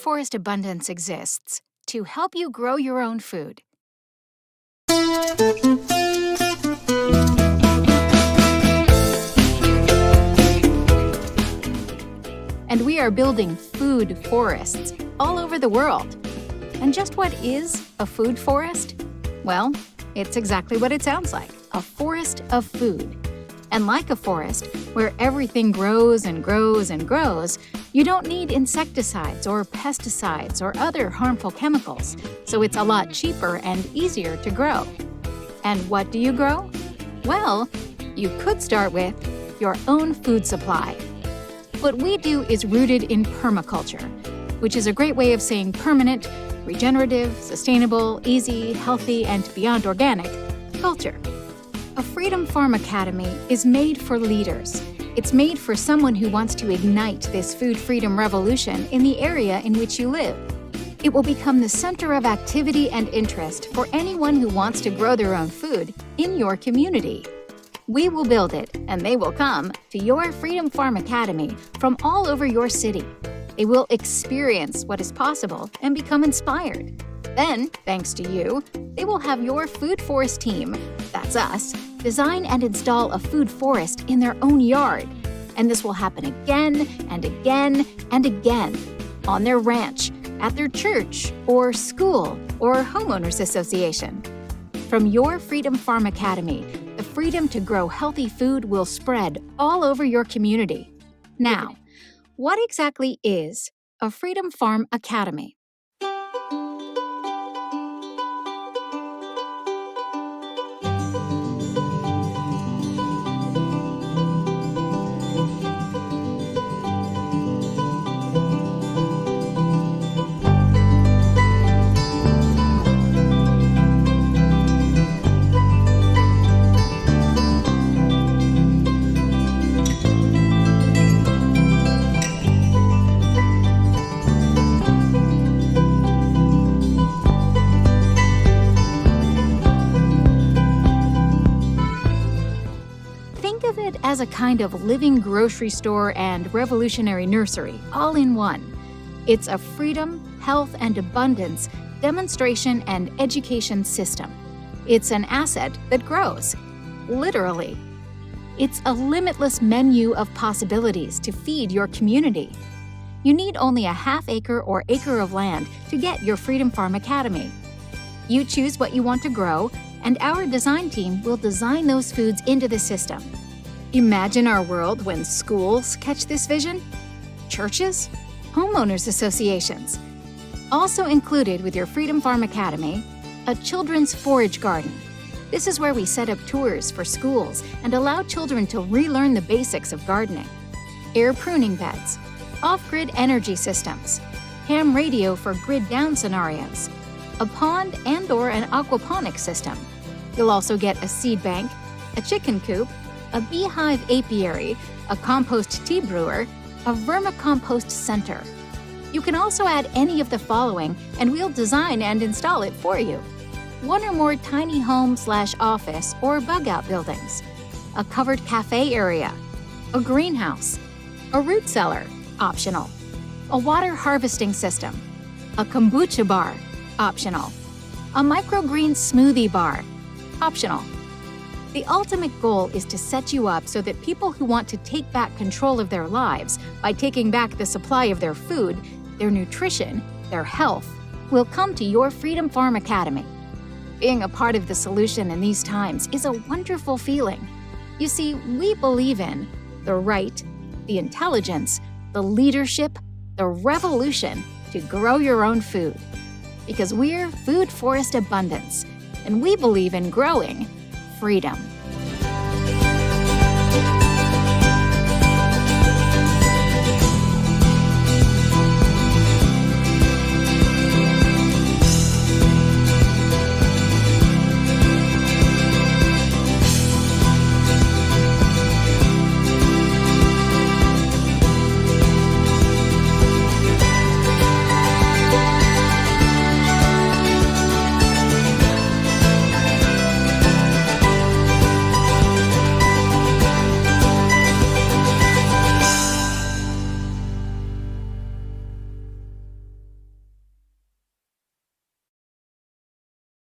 Forest Abundance exists to help you grow your own food. And we are building food forests all over the world. And just what is a food forest? Well, it's exactly what it sounds like, a forest of food. And like a forest, where everything grows and grows and grows, you don't need insecticides or pesticides or other harmful chemicals, so it's a lot cheaper and easier to grow. And what do you grow? Well, you could start with your own food supply. What we do is rooted in permaculture, which is a great way of saying permanent, regenerative, sustainable, easy, healthy, and beyond organic culture. A Freedom Farm Academy is made for leaders. It's made for someone who wants to ignite this food freedom revolution in the area in which you live. It will become the center of activity and interest for anyone who wants to grow their own food in your community. We will build it, and they will come to your Freedom Farm Academy from all over your city. They will experience what is possible and become inspired. Then, thanks to you, they will have your food forest team, that's us, design and install a food forest in their own yard. And this will happen again and again and again on their ranch, at their church or school or homeowners association. From your Freedom Farm Academy, the freedom to grow healthy food will spread all over your community. Now, what exactly is a Freedom Farm Academy? As a kind of living grocery store and revolutionary nursery, all in one. It's a freedom, health, and abundance demonstration and education system. It's an asset that grows, literally. It's a limitless menu of possibilities to feed your community. You need only a half-acre or acre of land to get your Freedom Farm Academy. You choose what you want to grow, and our design team will design those foods into the system. Imagine our world when schools catch this vision, churches, homeowners associations. Also included with your Freedom Farm Academy, a children's forage garden. This is where we set up tours for schools and allow children to relearn the basics of gardening. Air pruning beds, off-grid energy systems, ham radio for grid-down scenarios, a pond and/or an aquaponics system. You'll also get a seed bank, a chicken coop, a beehive apiary, a compost tea brewer, a vermicompost center. You can also add any of the following, and we'll design and install it for you. One or more tiny home/office or bug-out buildings, a covered cafe area, a greenhouse, a root cellar, optional, a water harvesting system, a kombucha bar, optional, a microgreen smoothie bar, optional. The ultimate goal is to set you up so that people who want to take back control of their lives by taking back the supply of their food, their nutrition, their health, will come to your Freedom Farm Academy. Being a part of the solution in these times is a wonderful feeling. You see, we believe in the right, the intelligence, the leadership, the revolution to grow your own food. Because we're Food Forest Abundance, and we believe in growing freedom.